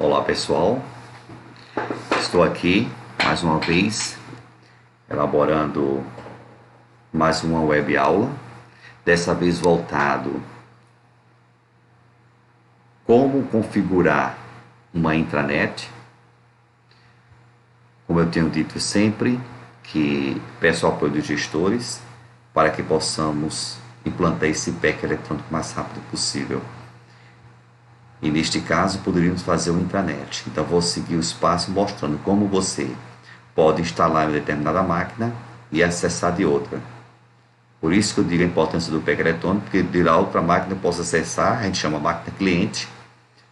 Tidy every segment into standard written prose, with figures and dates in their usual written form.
Olá pessoal, estou aqui mais uma vez elaborando mais uma web aula, dessa vez voltado como configurar uma intranet. Como eu tenho dito sempre, que peço o apoio dos gestores para que possamos implantar esse PEC eletrônico o mais rápido possível. E neste caso poderíamos fazer uma intranet. Então vou seguir os passos mostrando como você pode instalar em determinada máquina e acessar de outra. Por isso que eu digo a importância do PEC eletrônico, porque de lá outra máquina eu posso acessar, a gente chama máquina cliente,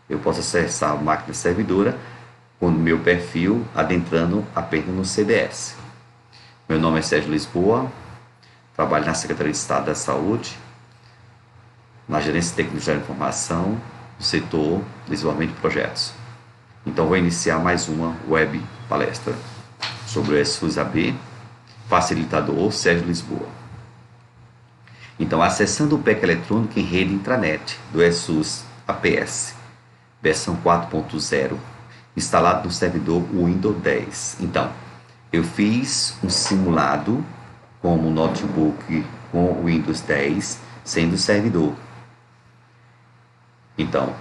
eu posso acessar a máquina servidora com o meu perfil adentrando apenas no CDS. Meu nome é Sérgio Lisboa, trabalho na Secretaria de Estado da Saúde, na Gerência Técnica de Informação, no setor de desenvolvimento de projetos. Então vou iniciar mais uma web palestra sobre o SUS-AB, facilitador Sérgio Lisboa. Então, acessando o PEC eletrônico em rede intranet do SUS-APS, versão 4.0, instalado no servidor Windows 10. Então, eu fiz um simulado como notebook com o Windows 10, sendo servidor. Então,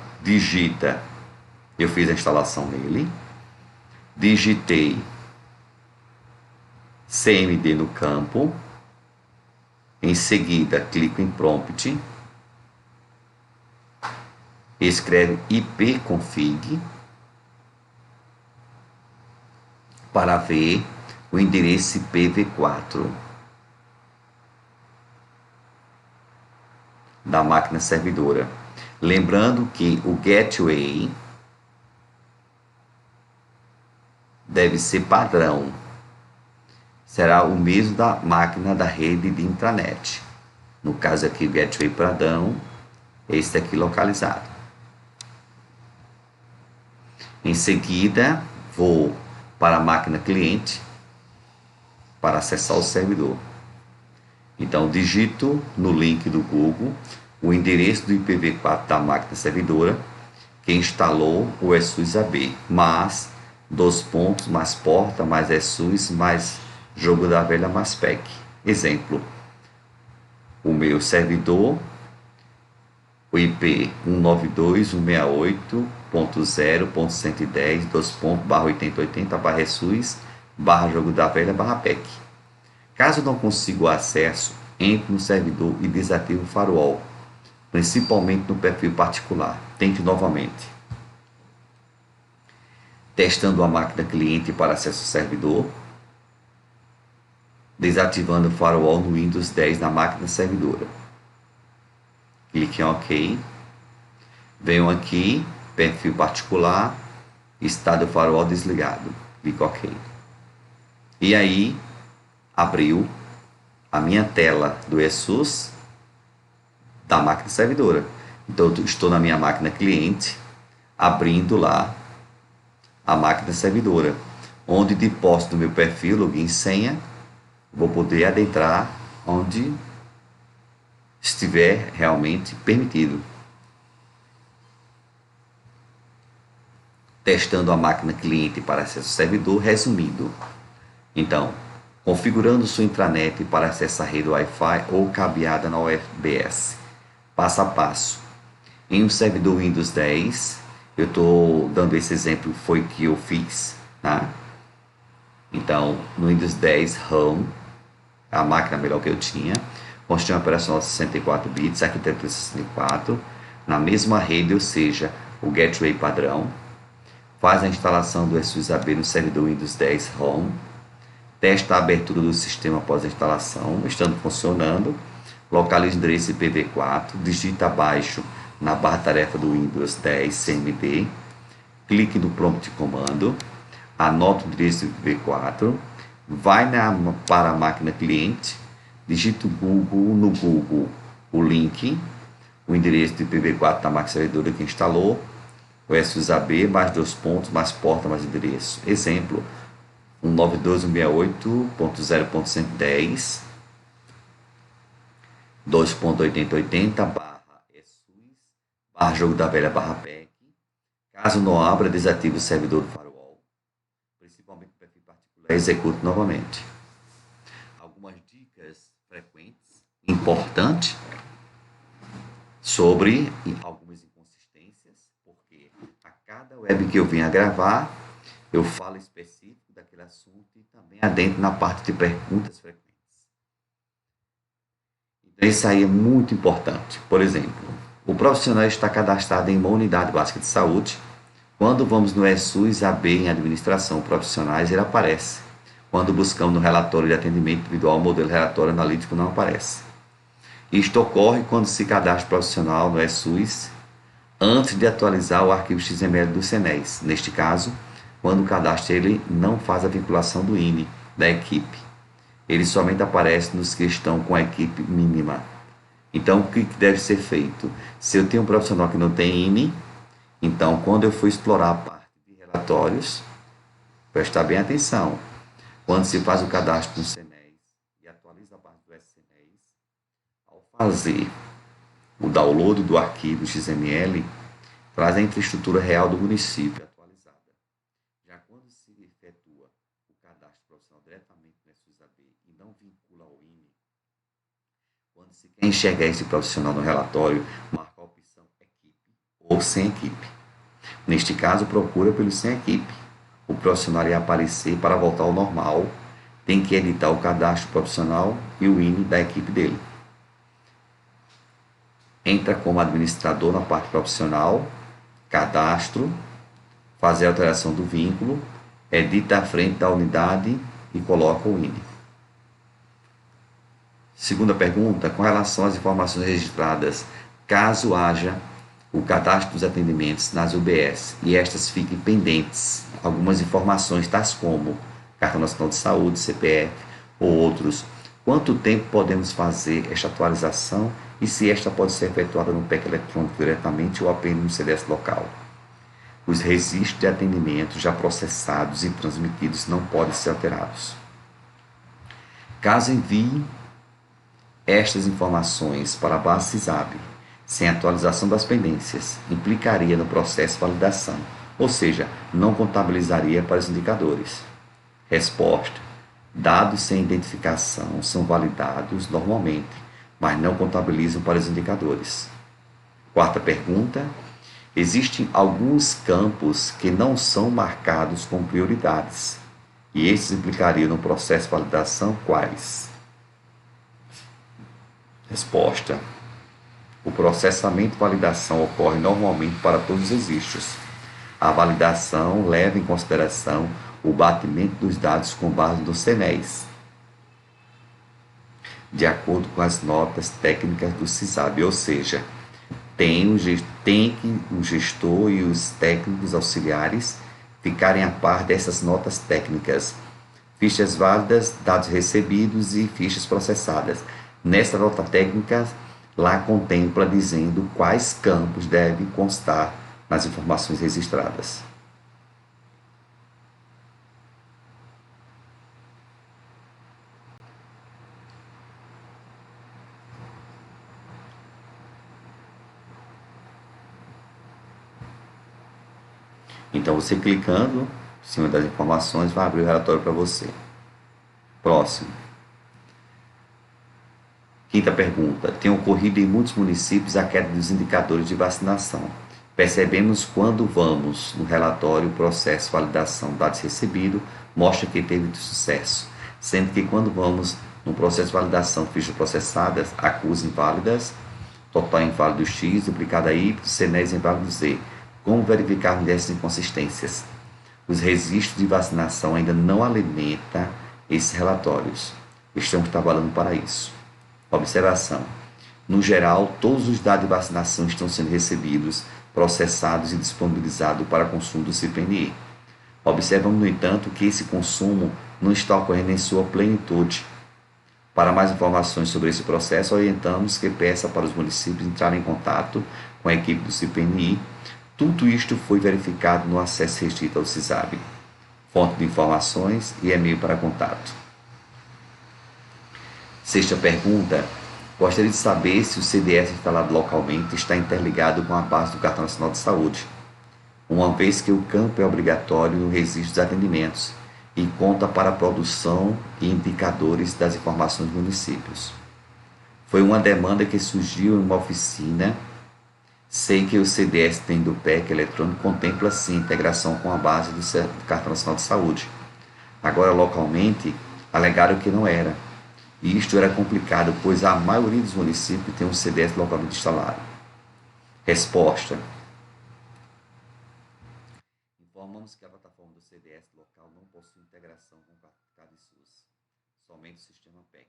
eu fiz a instalação nele, digitei CMD no campo, em seguida clico em prompt, escreve ipconfig para ver o endereço IPv4 da máquina servidora. Lembrando que o gateway deve ser padrão. Será o mesmo da máquina da rede de intranet. No caso aqui, o gateway padrão, este aqui localizado. Em seguida, vou para a máquina cliente para acessar o servidor. Então, digito no link do Google o endereço do IPv4 da máquina servidora que instalou o SUS-AB, mais mais porta, mais SUS, mais jogo da velha, mais PEC. Exemplo, o meu servidor, o IP 192.168.0.110.2.8080/SUS/jogo da velha /PEC. Caso não consiga o acesso, entre no servidor e desative o firewall, principalmente no perfil particular. Tente novamente. Testando a máquina cliente para acesso ao servidor, desativando o firewall no Windows 10 na máquina servidora. Clique em OK. Venham aqui, perfil particular, estado do firewall desligado. Clique em OK. E aí, abriu a minha tela do ESUS da máquina servidora. Então, eu estou na minha máquina cliente, abrindo lá a máquina servidora, onde de posse do meu perfil, login e senha, vou poder adentrar onde estiver realmente permitido. Testando a máquina cliente para acesso ao servidor, resumindo. Então, configurando sua intranet para acessar a rede Wi-Fi ou cabeada na UFBS. Passo a passo. Em um servidor Windows 10, eu estou dando esse exemplo, foi que eu fiz, tá? Então, no Windows 10 Home, a máquina melhor que eu tinha, com sistema operacional de 64 bits, arquitetura 64, na mesma rede, ou seja, o gateway padrão, faz a instalação do SUS-AB no servidor Windows 10 Home, testa a abertura do sistema após a instalação, estando funcionando, localiza o endereço IPv4, digita abaixo na barra tarefa do Windows 10 CMD, clique no prompt de comando, anota o endereço do IPv4, vai para a máquina cliente, digita no Google o link, o endereço do IPv4 da máquina servidora que instalou, o SUS-AB, mais mais porta, mais endereço. Exemplo, 192.168.0.110 2.8080/SUS/jogo da velha/PEC, Caso não abra, desative o servidor do firewall, principalmente o perfil particular, e execute novamente. Algumas dicas frequentes, importantes, sobre algumas inconsistências, porque a cada web que eu venho gravar, eu falo específico daquele assunto e também adentro na parte de perguntas frequentes. Então, isso aí é muito importante. Por exemplo, o profissional está cadastrado em uma unidade básica de saúde. Quando vamos no ESUS AB em administração profissionais, ele aparece. Quando buscamos no relatório de atendimento individual, o modelo relatório analítico não aparece. Isto ocorre quando se cadastra o profissional no ESUS antes de atualizar o arquivo XML do SENES. Neste caso, quando o cadastro ele não faz a vinculação do INE da equipe. Ele somente aparece nos que estão com a equipe mínima. Então, o que deve ser feito? Se eu tenho um profissional que não tem INE, então, quando eu for explorar a parte de relatórios, prestar bem atenção. Quando se faz o cadastro no SENES e atualiza a parte do SENES, ao fazer o download do arquivo XML, traz a infraestrutura real do município atualizada. Já quando se efetua o cadastro profissional diretamente no SUS-AB e não vincula ao INE, quando se quer enxergar esse profissional no relatório, marca a opção equipe ou sem equipe. Neste caso, procura pelo sem equipe. O profissional irá aparecer para voltar ao normal, tem que editar o cadastro profissional e o INE da equipe dele. Entra como administrador na parte profissional, cadastro, fazer a alteração do vínculo, edita à frente da unidade e coloca o INE. Segunda pergunta, com relação às informações registradas, caso haja o cadastro dos atendimentos nas UBS e estas fiquem pendentes, algumas informações tais como Cartão Nacional de Saúde, CPF ou outros, quanto tempo podemos fazer esta atualização e se esta pode ser efetuada no PEC eletrônico diretamente ou apenas no CDS local? Os registros de atendimento já processados e transmitidos não podem ser alterados. Caso envie estas informações para a base CISAB, sem atualização das pendências, implicaria no processo de validação, ou seja, não contabilizaria para os indicadores. Resposta: dados sem identificação são validados normalmente, mas não contabilizam para os indicadores. Quarta pergunta: existem alguns campos que não são marcados com prioridades, e esses implicariam no processo de validação quais? Resposta: o processamento e validação ocorre normalmente para todos os registros. A validação leva em consideração o batimento dos dados com base no SENES, de acordo com as notas técnicas do CISAB, ou seja, tem que o gestor e os técnicos auxiliares ficarem a par dessas notas técnicas, fichas válidas, dados recebidos e fichas processadas. Nessa nota técnica, lá contempla dizendo quais campos devem constar nas informações registradas. Então, você clicando em cima das informações, vai abrir o relatório para você. Próximo. Quinta pergunta. Tem ocorrido em muitos municípios a queda dos indicadores de vacinação. Percebemos quando vamos no relatório o processo de validação dados recebidos mostra que teve sucesso, sendo que quando vamos no processo de validação fichas processadas, acusa inválidas, total inválido X, duplicada Y, CNES inválido Z. Como verificar dessas inconsistências? Os registros de vacinação ainda não alimentam esses relatórios. Estamos trabalhando para isso. Observação. No geral, todos os dados de vacinação estão sendo recebidos, processados e disponibilizados para consumo do CPNI. Observamos, no entanto, que esse consumo não está ocorrendo em sua plenitude. Para mais informações sobre esse processo, orientamos que peça para os municípios entrarem em contato com a equipe do CPNI. Tudo isto foi verificado no acesso restrito ao CISAB. Fonte de informações e e-mail para contato. Sexta pergunta. Gostaria de saber se o CDS instalado localmente está interligado com a base do Cartão Nacional de Saúde. uma vez que o campo é obrigatório no registro dos atendimentos e conta para a produção e indicadores das informações dos municípios. Foi uma demanda que surgiu em uma oficina. Sei que o CDS tem do PEC eletrônico contempla sim integração com a base do Cartão Nacional de Saúde. Agora, localmente, alegaram que não era. E isto era complicado, pois a maioria dos municípios tem um CDS localmente instalado. Resposta. Informamos que a plataforma do CDS local não possui integração com o CadSUS, somente o sistema PEC.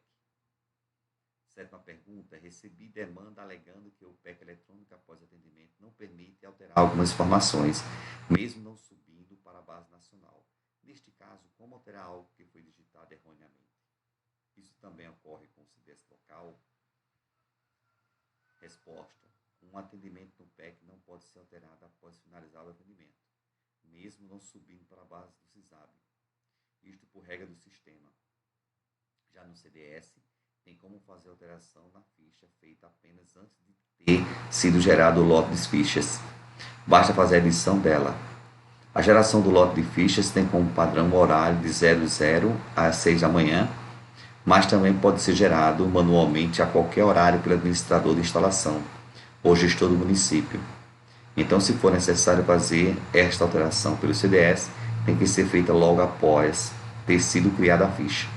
Sétima pergunta. Recebi demanda alegando que o PEC eletrônico após atendimento não permite alterar algumas informações, mesmo não subindo para a base nacional. Neste caso, como alterar algo que foi digitado erroneamente? Isso também ocorre com o CDS local? Resposta. Um atendimento no PEC não pode ser alterado após finalizar o atendimento, mesmo não subindo para a base do CISAB. Isto por regra do sistema. Já no CDS, tem como fazer alteração na ficha feita apenas antes de ter sido gerado o lote de fichas. Basta fazer a edição dela. A geração do lote de fichas tem como padrão o horário de 00 às 6 da manhã, mas também pode ser gerado manualmente a qualquer horário pelo administrador de instalação ou gestor do município. Então, se for necessário fazer esta alteração pelo CDS, tem que ser feita logo após ter sido criada a ficha.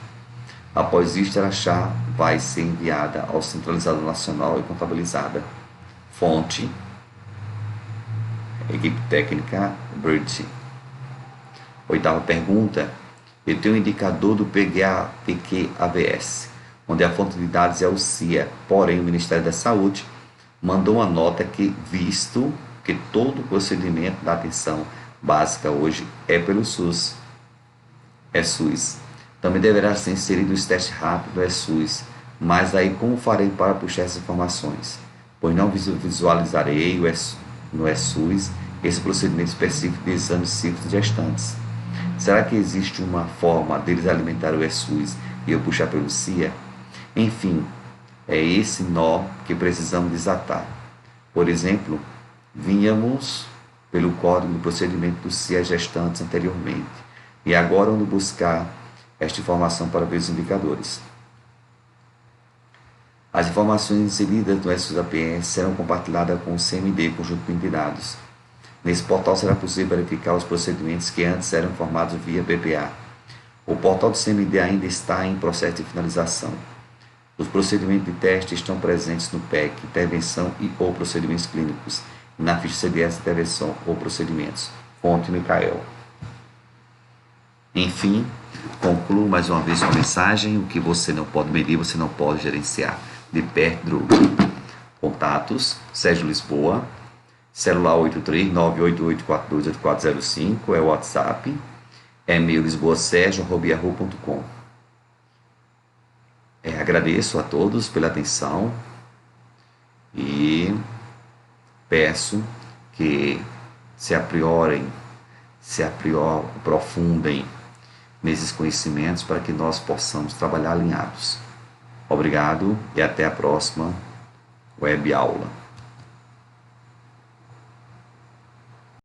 Após isto, ela já vai ser enviada ao centralizador nacional e contabilizada. Fonte: equipe técnica Bridge. Oitava pergunta. Eu tenho um indicador do PQAVS, onde a fonte de dados é o CIA, porém o Ministério da Saúde mandou uma nota que, visto que todo o procedimento da atenção básica hoje é pelo SUS, também deverá ser inserido os testes rápidos SUS, mas aí como farei para puxar essas informações? Pois não visualizarei no SUS esse procedimento específico de exames cívicos de gestantes. Será que existe uma forma deles alimentar o SUS e eu puxar pelo CIA? Enfim, é esse nó que precisamos desatar. Por exemplo, vínhamos pelo código do procedimento do CIA gestantes anteriormente, e agora onde buscar esta informação para ver os indicadores. As informações inseridas no SUS-APS serão compartilhadas com o CMD, conjunto de dados. Nesse portal será possível verificar os procedimentos que antes eram informados via BPA. O portal do CMD ainda está em processo de finalização. Os procedimentos de teste estão presentes no PEC, intervenção e ou procedimentos clínicos, e na ficha CDS, intervenção ou procedimentos. Fonte Micael. Enfim, concluo mais uma vez com a mensagem: o que você não pode medir, você não pode gerenciar. De perto, Drugo. Contatos: Sérgio Lisboa, celular 83-98842-8405, é o WhatsApp, e-mail lisboasergio@yahoo.com. Agradeço a todos pela atenção e peço que se aprofundem nesses conhecimentos para que nós possamos trabalhar alinhados. Obrigado e até a próxima web aula.